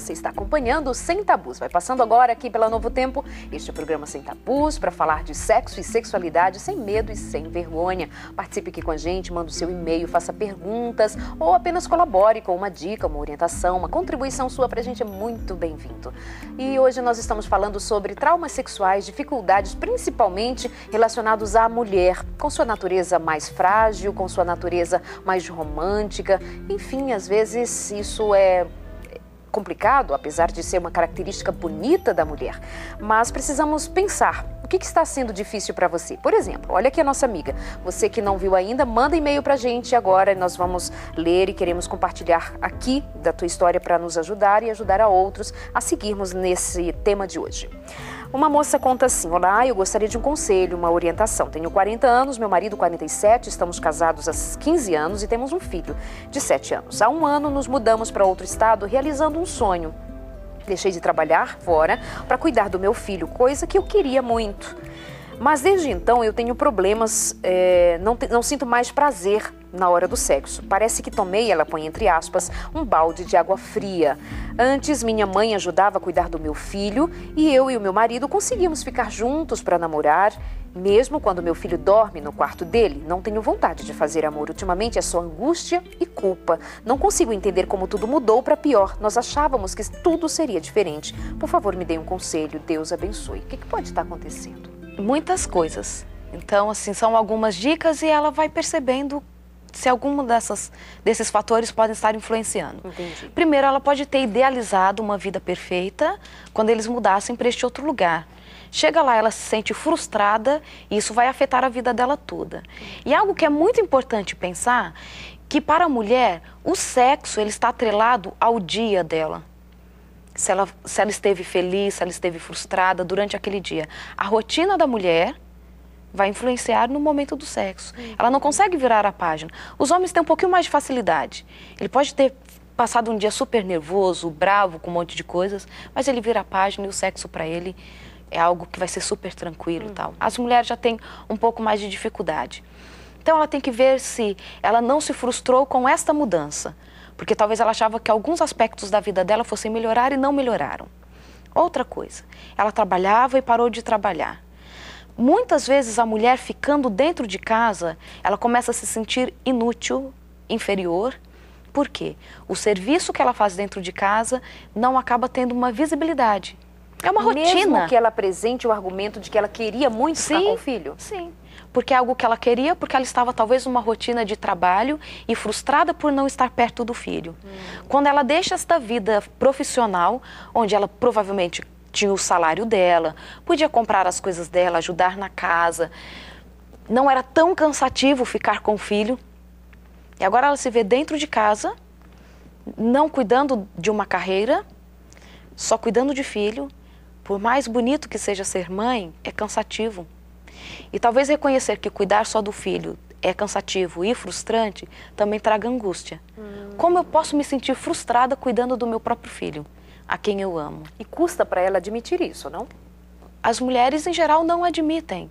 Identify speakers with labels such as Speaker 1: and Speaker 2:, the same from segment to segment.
Speaker 1: Você está acompanhando o Sem Tabus. Vai passando agora aqui pela Novo Tempo. Este é o programa Sem Tabus para falar de sexo e sexualidade sem medo e sem vergonha. Participe aqui com a gente, manda o seu e-mail, faça perguntas ou apenas colabore com uma dica, uma orientação, uma contribuição sua para a gente é muito bem-vindo. E hoje nós estamos falando sobre traumas sexuais, dificuldades principalmente relacionados à mulher, com sua natureza mais frágil, com sua natureza mais romântica. Enfim, às vezes isso é complicado, apesar de ser uma característica bonita da mulher. Mas precisamos pensar, o que está sendo difícil para você? Por exemplo, olha aqui a nossa amiga. Você que não viu ainda, manda e-mail para a gente agora. Nós vamos ler e queremos compartilhar aqui da tua história para nos ajudar e ajudar a outros a seguirmos nesse tema de hoje. Uma moça conta assim: olá, eu gostaria de um conselho, uma orientação. Tenho 40 anos, meu marido 47, estamos casados há 15 anos e temos um filho de 7 anos. Há um ano nos mudamos para outro estado realizando um sonho. Deixei de trabalhar fora para cuidar do meu filho, coisa que eu queria muito. Mas desde então eu tenho problemas, não sinto mais prazer na hora do sexo. Parece que tomei, ela põe entre aspas, um balde de água fria. Antes, minha mãe ajudava a cuidar do meu filho e eu e o meu marido conseguimos ficar juntos para namorar. Mesmo quando meu filho dorme no quarto dele, não tenho vontade de fazer amor. Ultimamente é só angústia e culpa. Não consigo entender como tudo mudou para pior. Nós achávamos que tudo seria diferente. Por favor, me dê um conselho. Deus abençoe. O que pode estar acontecendo?
Speaker 2: Muitas coisas. Então, assim, são algumas dicas e ela vai percebendo se algum desses fatores podem estar influenciando.
Speaker 1: Entendi.
Speaker 2: Primeiro, ela pode ter idealizado uma vida perfeita quando eles mudassem para este outro lugar. Chega lá, ela se sente frustrada e isso vai afetar a vida dela toda. E algo que é muito importante pensar, que para a mulher, o sexo ele está atrelado ao dia dela. Se ela esteve feliz, se ela esteve frustrada durante aquele dia. A rotina da mulher vai influenciar no momento do sexo. Ela não consegue virar a página. Os homens têm um pouquinho mais de facilidade. Ele pode ter passado um dia super nervoso, bravo, com um monte de coisas, mas ele vira a página e o sexo para ele é algo que vai ser super tranquilo e tal. As mulheres já têm um pouco mais de dificuldade. Então ela tem que ver se ela não se frustrou com esta mudança, porque talvez ela achava que alguns aspectos da vida dela fossem melhorar e não melhoraram. Outra coisa, ela trabalhava e parou de trabalhar. Muitas vezes a mulher ficando dentro de casa, ela começa a se sentir inútil, inferior. Por quê? O serviço que ela faz dentro de casa não acaba tendo uma visibilidade. É uma rotina.
Speaker 1: Mesmo que ela apresente o argumento de que ela queria muito ficar com o filho?
Speaker 2: Sim, porque é algo que ela queria, porque ela estava talvez numa rotina de trabalho e frustrada por não estar perto do filho. Quando ela deixa esta vida profissional, onde ela provavelmente tinha o salário dela, podia comprar as coisas dela, ajudar na casa, não era tão cansativo ficar com o filho. E agora ela se vê dentro de casa, não cuidando de uma carreira, só cuidando de filho. Por mais bonito que seja ser mãe, é cansativo. E talvez reconhecer que cuidar só do filho é cansativo e frustrante também traga angústia. Como eu posso me sentir frustrada cuidando do meu próprio filho, a quem eu amo?
Speaker 1: E custa para ela admitir isso, não?
Speaker 2: As mulheres, em geral, não admitem.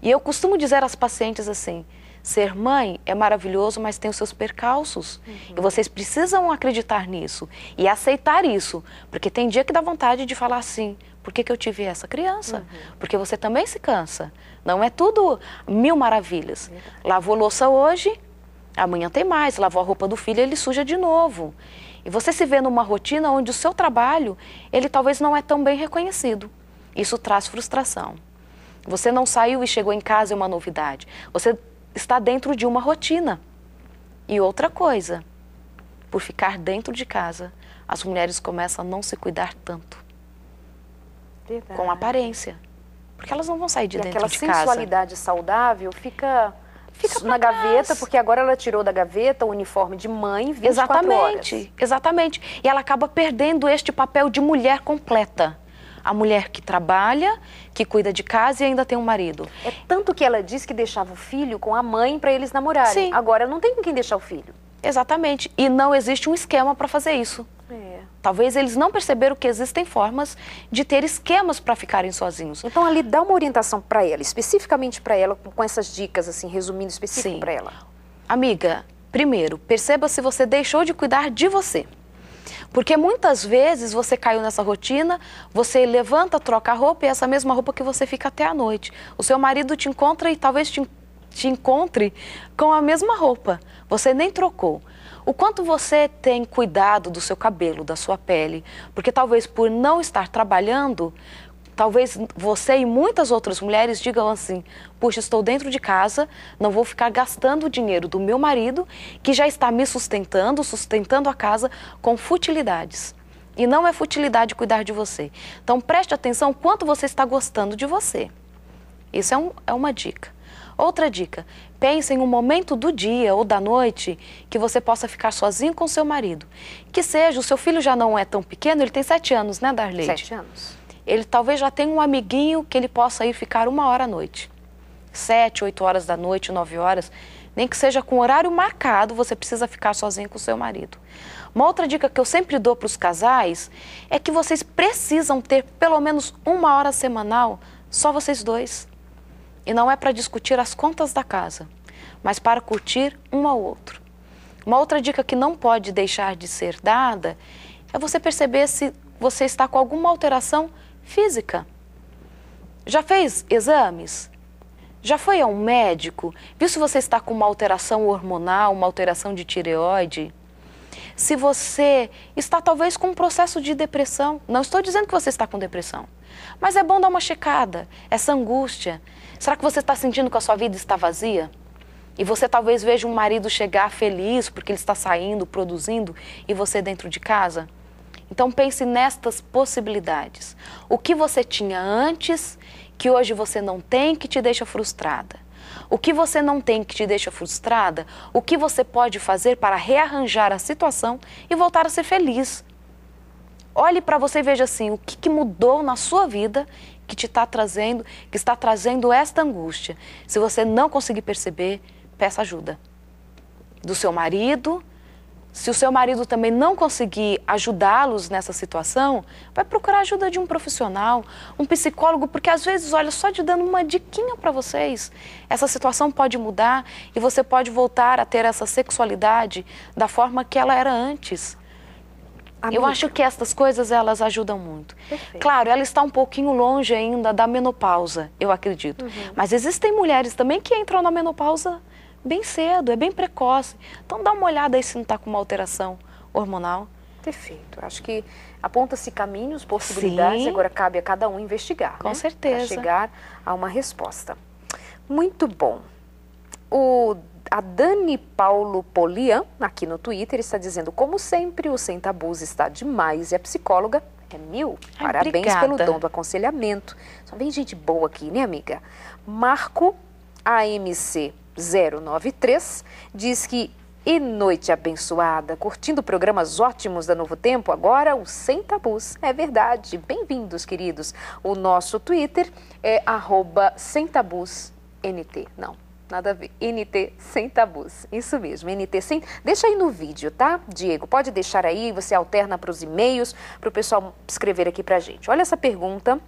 Speaker 2: E eu costumo dizer às pacientes assim: ser mãe é maravilhoso, mas tem os seus percalços. E vocês precisam acreditar nisso e aceitar isso. Porque tem dia que dá vontade de falar assim: por que eu tive essa criança? Porque você também se cansa. Não é tudo mil maravilhas. Lavou louça hoje, amanhã tem mais. Lavou a roupa do filho, ele suja de novo. E você se vê numa rotina onde o seu trabalho, ele talvez não é tão bem reconhecido. Isso traz frustração. Você não saiu e chegou em casa, é uma novidade. Você está dentro de uma rotina. E outra coisa, por ficar dentro de casa, as mulheres começam a não se cuidar tanto.
Speaker 1: Verdade.
Speaker 2: Com aparência. Porque elas não vão sair de dentro de casa.
Speaker 1: Aquela sensualidade saudável fica na gaveta, porque agora ela tirou da gaveta o uniforme de mãe 24 horas.
Speaker 2: Exatamente. E ela acaba perdendo este papel de mulher completa. A mulher que trabalha, que cuida de casa e ainda tem um marido.
Speaker 1: É tanto que ela diz que deixava o filho com a mãe para eles namorarem.
Speaker 2: Sim.
Speaker 1: Agora não tem com quem deixar o filho.
Speaker 2: Exatamente. E não existe um esquema para fazer isso. Talvez eles não perceberam que existem formas de ter esquemas para ficarem sozinhos.
Speaker 1: Então ali dá uma orientação para ela, especificamente para ela, com essas dicas, assim, resumindo específico para ela.
Speaker 2: Amiga, primeiro, perceba se você deixou de cuidar de você. Porque muitas vezes você caiu nessa rotina, você levanta, troca a roupa e essa mesma roupa que você fica até a noite. O seu marido te encontra e talvez te encontre com a mesma roupa. Você nem trocou. O quanto você tem cuidado do seu cabelo, da sua pele, porque talvez por não estar trabalhando, talvez você e muitas outras mulheres digam assim, puxa, estou dentro de casa, não vou ficar gastando o dinheiro do meu marido, que já está me sustentando a casa com futilidades. E não é futilidade cuidar de você. Então preste atenção quanto você está gostando de você. Isso é uma dica. Outra dica, pense em um momento do dia ou da noite que você possa ficar sozinho com seu marido. Que seja, o seu filho já não é tão pequeno, ele tem 7 anos, né, Darleide?
Speaker 1: 7 anos.
Speaker 2: Ele talvez já tenha um amiguinho que ele possa ir ficar 1 hora à noite. 7, 8 horas da noite, 9 horas. Nem que seja com horário marcado, você precisa ficar sozinho com o seu marido. Uma outra dica que eu sempre dou para os casais é que vocês precisam ter pelo menos 1 hora semanal, só vocês dois. E não é para discutir as contas da casa, mas para curtir um ao outro. Uma outra dica que não pode deixar de ser dada é você perceber se você está com alguma alteração física. Já fez exames? Já foi a um médico? Viu se você está com uma alteração hormonal, uma alteração de tireoide? Se você está talvez com um processo de depressão. Não estou dizendo que você está com depressão, mas é bom dar uma checada, essa angústia. Será que você está sentindo que a sua vida está vazia? E você talvez veja um marido chegar feliz porque ele está saindo, produzindo, e você dentro de casa? Então pense nestas possibilidades. O que você tinha antes, que hoje você não tem, que te deixa frustrada? O que você não tem, que te deixa frustrada? O que você pode fazer para rearranjar a situação e voltar a ser feliz? Olhe para você e veja assim, o que mudou na sua vida que está trazendo esta angústia. Se você não conseguir perceber, peça ajuda do seu marido. Se o seu marido também não conseguir ajudá-los nessa situação, vai procurar ajuda de um profissional, um psicólogo, porque às vezes, olha, só de dando uma diquinha para vocês, essa situação pode mudar e você pode voltar a ter essa sexualidade da forma que ela era antes. Amiga. Eu acho que essas coisas, elas ajudam muito. Perfeito. Claro, ela está um pouquinho longe ainda da menopausa, eu acredito. Mas existem mulheres também que entram na menopausa bem cedo, é bem precoce. Então dá uma olhada aí se não está com uma alteração hormonal.
Speaker 1: Perfeito. Acho que aponta-se caminhos, possibilidades, Sim. Agora cabe a cada um investigar.
Speaker 2: Com certeza.
Speaker 1: Para chegar a uma resposta. Muito bom. A Dani Paulo Polian, aqui no Twitter, está dizendo, como sempre, o Sem Tabus está demais e a psicóloga é 1000. Parabéns
Speaker 2: obrigada.
Speaker 1: Pelo dom do aconselhamento. Só vem gente boa aqui, né, amiga? Marco AMC 093 diz que, e noite abençoada, curtindo programas ótimos da Novo Tempo, agora o Sem Tabus. É verdade. Bem-vindos, queridos. O nosso Twitter é @semtabusnt. Não. Nada a ver. NT Sem Tabus. Isso mesmo, NT Sem... Deixa aí no vídeo, tá, Diego? Pode deixar aí, você alterna para os e-mails, para o pessoal escrever aqui pra gente. Olha essa pergunta.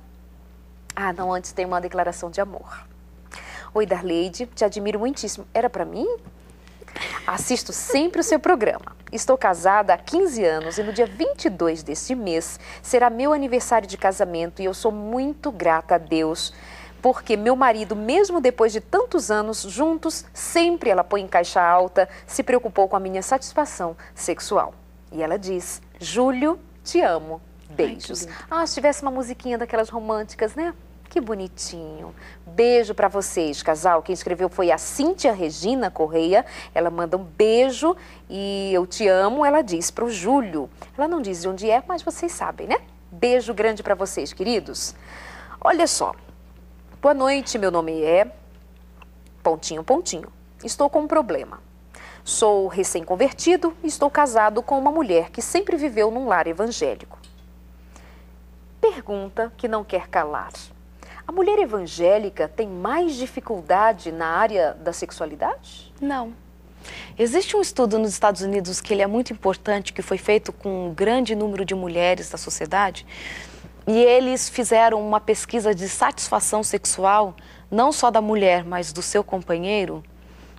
Speaker 1: Ah, não, antes tem uma declaração de amor. Oi, Darleide, te admiro muitíssimo. Era pra mim? Assisto sempre o seu programa. Estou casada há 15 anos e no dia 22 deste mês será meu aniversário de casamento e eu sou muito grata a Deus porque meu marido, mesmo depois de tantos anos juntos, sempre ela põe em caixa alta, se preocupou com a minha satisfação sexual. E ela diz, Júlio, te amo. Beijos. Ai, se tivesse uma musiquinha daquelas românticas, né? Que bonitinho. Beijo para vocês, casal. Quem escreveu foi a Cíntia Regina Correia. Ela manda um beijo e eu te amo, ela diz para o Júlio. Ela não diz de onde é, mas vocês sabem, né? Beijo grande para vocês, queridos. Olha só. Boa noite, meu nome é... ... Estou com um problema. Sou recém-convertido e estou casado com uma mulher que sempre viveu num lar evangélico. Pergunta que não quer calar. A mulher evangélica tem mais dificuldade na área da sexualidade?
Speaker 2: Não. Existe um estudo nos Estados Unidos que ele é muito importante, que foi feito com um grande número de mulheres da sociedade, e eles fizeram uma pesquisa de satisfação sexual, não só da mulher, mas do seu companheiro,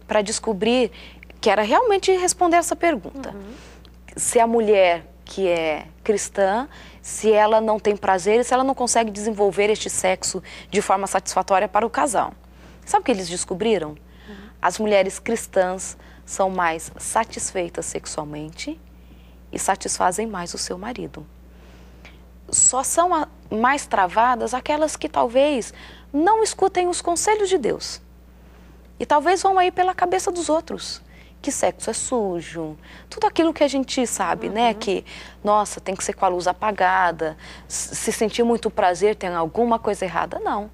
Speaker 2: para descobrir que era realmente responder essa pergunta. Se a mulher que é cristã, se ela não tem prazer e se ela não consegue desenvolver este sexo de forma satisfatória para o casal. Sabe o que eles descobriram? As mulheres cristãs são mais satisfeitas sexualmente e satisfazem mais o seu marido. Só são mais travadas aquelas que talvez não escutem os conselhos de Deus. E talvez vão aí pela cabeça dos outros. Que sexo é sujo, tudo aquilo que a gente sabe, né? Que, nossa, tem que ser com a luz apagada, se sentir muito prazer, tem alguma coisa errada. Não.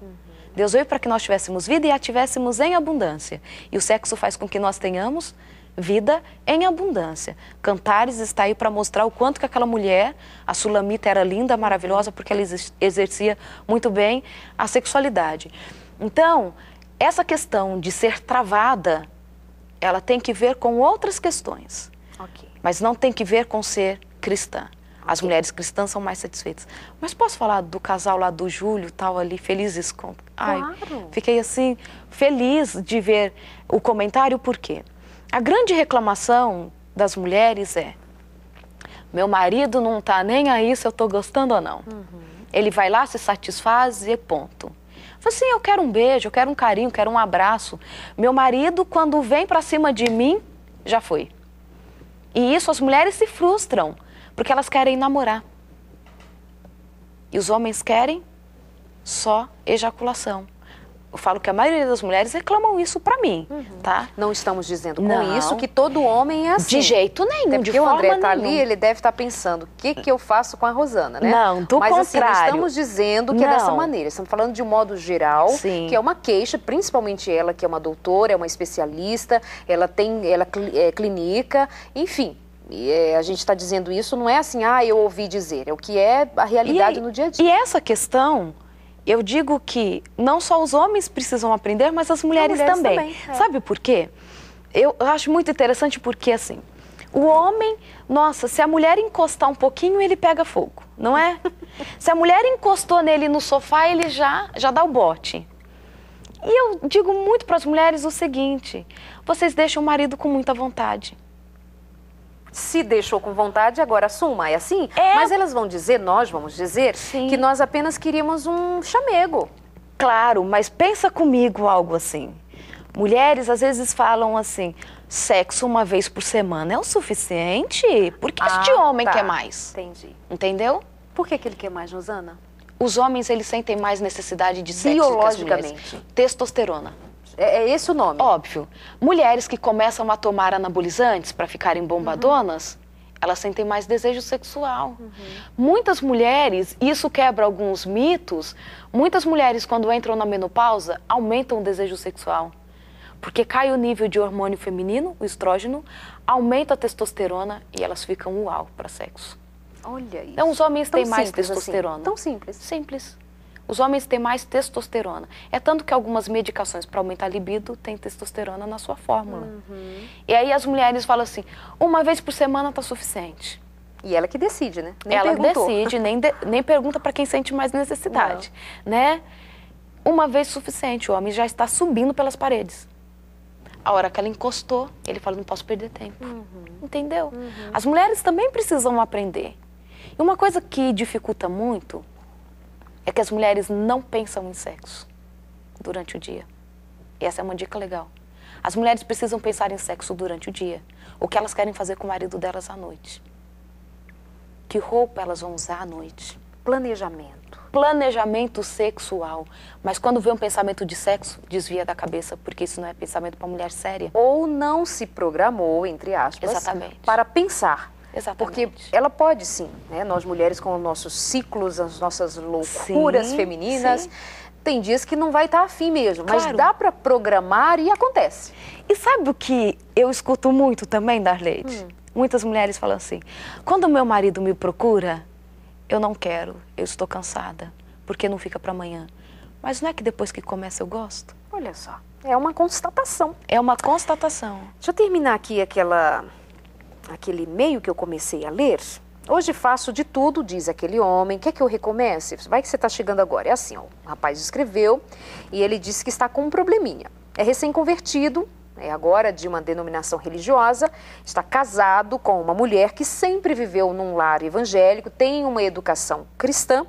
Speaker 2: Deus veio para que nós tivéssemos vida e a tivéssemos em abundância. E o sexo faz com que nós tenhamos vida em abundância. Cantares está aí para mostrar o quanto que aquela mulher, a Sulamita, era linda, maravilhosa, porque ela exercia muito bem a sexualidade. Então, essa questão de ser travada, ela tem que ver com outras questões, mas não tem que ver com ser cristã. As mulheres cristãs são mais satisfeitas. Mas posso falar do casal lá do Júlio, tal, ali, felizes com... Ai,
Speaker 1: claro.
Speaker 2: Fiquei assim, feliz de ver o comentário, por quê? A grande reclamação das mulheres é: meu marido não tá nem aí se eu tô gostando ou não. Ele vai lá, se satisfaz e ponto. Fala assim, eu quero um beijo, eu quero um carinho, eu quero um abraço. Meu marido, quando vem pra cima de mim, já foi. E isso as mulheres se frustram, porque elas querem namorar. E os homens querem só ejaculação. Eu falo que a maioria das mulheres reclamam isso pra mim, tá?
Speaker 1: Não estamos dizendo com
Speaker 2: Não.
Speaker 1: isso que todo homem é assim.
Speaker 2: De jeito nenhum,
Speaker 1: Até
Speaker 2: de
Speaker 1: porque o
Speaker 2: forma
Speaker 1: André tá
Speaker 2: nenhuma.
Speaker 1: ali, ele deve estar pensando, o que que eu faço com a Rosana, né?
Speaker 2: Não, do
Speaker 1: Mas assim, não
Speaker 2: contrário.
Speaker 1: estamos dizendo que é dessa
Speaker 2: Não.
Speaker 1: maneira. Estamos falando de um modo geral,
Speaker 2: Sim.
Speaker 1: que é uma queixa, principalmente ela, que é uma doutora, é uma especialista, ela clinica, enfim. A gente está dizendo isso, não é assim, eu ouvi dizer, é o que é a realidade no dia a dia.
Speaker 2: E essa questão, eu digo que não só os homens precisam aprender, mas as mulheres também. Sabe por quê? Eu acho muito interessante porque, assim, o homem, nossa, se a mulher encostar um pouquinho, ele pega fogo, não é? Se a mulher encostou nele no sofá, ele já dá o bote. E eu digo muito para as mulheres o seguinte: vocês deixam o marido com muita vontade.
Speaker 1: Se deixou com vontade, agora assuma, é assim? Mas elas vão dizer, nós vamos dizer,
Speaker 2: Sim.
Speaker 1: que nós apenas queríamos um chamego.
Speaker 2: Claro, mas pensa comigo algo assim. Mulheres às vezes falam assim, sexo uma vez por semana é o suficiente? Por que este homem quer mais?
Speaker 1: Entendi.
Speaker 2: Entendeu?
Speaker 1: Por que ele quer mais, Rosana?
Speaker 2: Os homens, eles sentem mais necessidade de sexo do que as mulheres.
Speaker 1: Biologicamente.
Speaker 2: Testosterona.
Speaker 1: É esse o nome?
Speaker 2: Óbvio. Mulheres que começam a tomar anabolizantes para ficarem bombadonas, elas sentem mais desejo sexual. Muitas mulheres, isso quebra alguns mitos, muitas mulheres quando entram na menopausa aumentam o desejo sexual. Porque cai o nível de hormônio feminino, o estrógeno, aumenta a testosterona e elas ficam uau para sexo.
Speaker 1: Olha isso.
Speaker 2: Então os homens têm mais
Speaker 1: simples
Speaker 2: testosterona.
Speaker 1: Assim. Tão simples.
Speaker 2: Simples. Os homens têm mais testosterona. É tanto que algumas medicações para aumentar a libido têm testosterona na sua fórmula. E aí as mulheres falam assim, uma vez por semana tá suficiente.
Speaker 1: E ela que decide, né? Nem
Speaker 2: Ela
Speaker 1: perguntou.
Speaker 2: decide, nem pergunta para quem sente mais necessidade, né? Uma vez suficiente, o homem já está subindo pelas paredes. A hora que ela encostou, ele fala, não posso perder tempo. Entendeu? As mulheres também precisam aprender. E uma coisa que dificulta muito é que as mulheres não pensam em sexo durante o dia. E essa é uma dica legal. As mulheres precisam pensar em sexo durante o dia. O que elas querem fazer com o marido delas à noite. Que roupa elas vão usar à noite.
Speaker 1: Planejamento.
Speaker 2: Planejamento sexual. Mas quando vê um pensamento de sexo, desvia da cabeça, porque isso não é pensamento para mulher séria.
Speaker 1: Ou não se programou, entre aspas,
Speaker 2: Exatamente.
Speaker 1: para pensar.
Speaker 2: Exatamente.
Speaker 1: Porque ela pode sim, né? Nós mulheres com os nossos ciclos, as nossas loucuras femininas,
Speaker 2: sim.
Speaker 1: Tem dias que não vai estar afim mesmo, mas
Speaker 2: Claro.
Speaker 1: dá para programar e acontece.
Speaker 2: E sabe o que eu escuto muito também, Darleide? Muitas mulheres falam assim, quando o meu marido me procura, eu não quero, eu estou cansada, porque não fica para amanhã. Mas não é que depois que começa eu gosto?
Speaker 1: Olha só, é uma constatação.
Speaker 2: É uma constatação.
Speaker 1: Deixa eu terminar aqui aquele e-mail que eu comecei a ler. Hoje faço de tudo, diz aquele homem. Quer que eu recomece? Vai que você está chegando agora. É assim, ó, o rapaz escreveu e ele disse que está com um probleminha. É recém-convertido, é agora de uma denominação religiosa, está casado com uma mulher que sempre viveu num lar evangélico, tem uma educação cristã.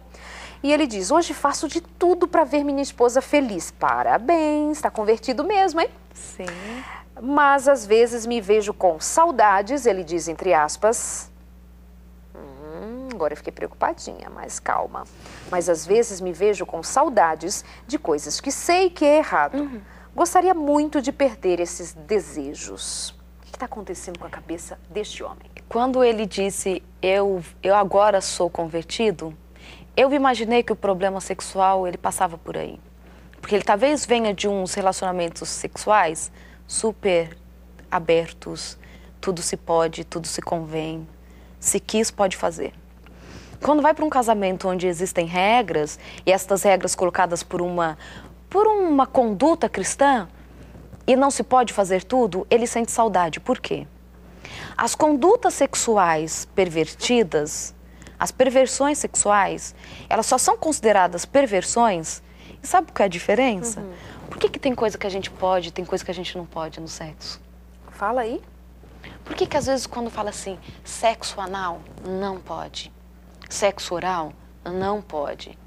Speaker 1: E ele diz, hoje faço de tudo para ver minha esposa feliz. Parabéns, está convertido mesmo, hein?
Speaker 2: Sim.
Speaker 1: Mas às vezes me vejo com saudades, ele diz entre aspas. Agora eu fiquei preocupadinha, mas calma. Mas às vezes me vejo com saudades de coisas que sei que é errado. Gostaria muito de perder esses desejos. O que está acontecendo com a cabeça deste homem?
Speaker 2: Quando ele disse, eu agora sou convertido, eu imaginei que o problema sexual, ele passava por aí. Porque ele talvez venha de uns relacionamentos sexuais super abertos, tudo se pode, tudo se convém, se quis, pode fazer. Quando vai para um casamento onde existem regras, e estas regras colocadas por uma conduta cristã, e não se pode fazer tudo, ele sente saudade. Por quê? As condutas sexuais pervertidas, as perversões sexuais, elas só são consideradas perversões. E sabe qual é a diferença? Por que tem coisa que a gente pode, tem coisa que a gente não pode no sexo?
Speaker 1: Fala aí.
Speaker 2: Por que às vezes quando fala assim, sexo anal, não pode? Sexo oral, não pode?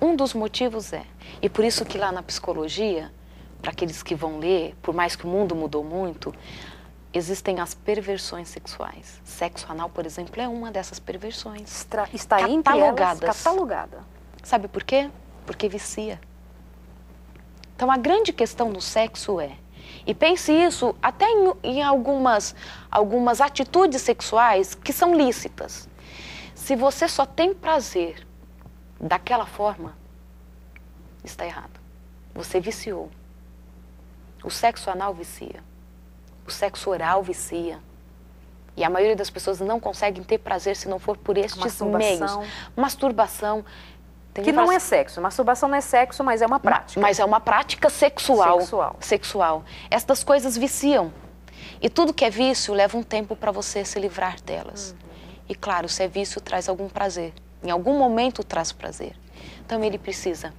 Speaker 2: Um dos motivos e por isso que lá na psicologia, para aqueles que vão ler, por mais que o mundo mudou muito, existem as perversões sexuais. Sexo anal, por exemplo, é uma dessas perversões.
Speaker 1: Está
Speaker 2: catalogadas.
Speaker 1: Catalogada.
Speaker 2: Sabe por quê? Porque vicia. Então a grande questão do sexo e pense isso até em algumas atitudes sexuais que são lícitas. Se você só tem prazer daquela forma, está errado. Você viciou. O sexo anal vicia. O sexo oral vicia. E a maioria das pessoas não conseguem ter prazer se não for por estes meios. Masturbação.
Speaker 1: Que não é sexo. Masturbação não é sexo, mas é uma prática.
Speaker 2: Mas é uma prática sexual. Estas coisas viciam. E tudo que é vício leva um tempo para você se livrar delas. E claro, se é vício, traz algum prazer. Em algum momento traz prazer. Então ele precisa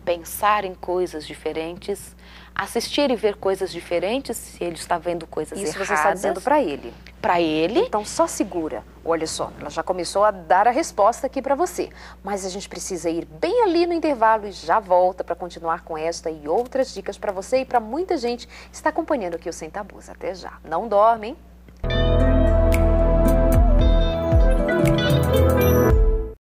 Speaker 2: pensar em coisas diferentes, assistir e ver coisas diferentes, se ele está vendo coisas erradas.
Speaker 1: Isso você está dizendo para ele.
Speaker 2: Para ele.
Speaker 1: Então só segura. Olha só, ela já começou a dar a resposta aqui para você. Mas a gente precisa ir bem ali no intervalo e já volta para continuar com esta e outras dicas para você e para muita gente que está acompanhando aqui o Sem Tabus. Até já. Não dorme, hein?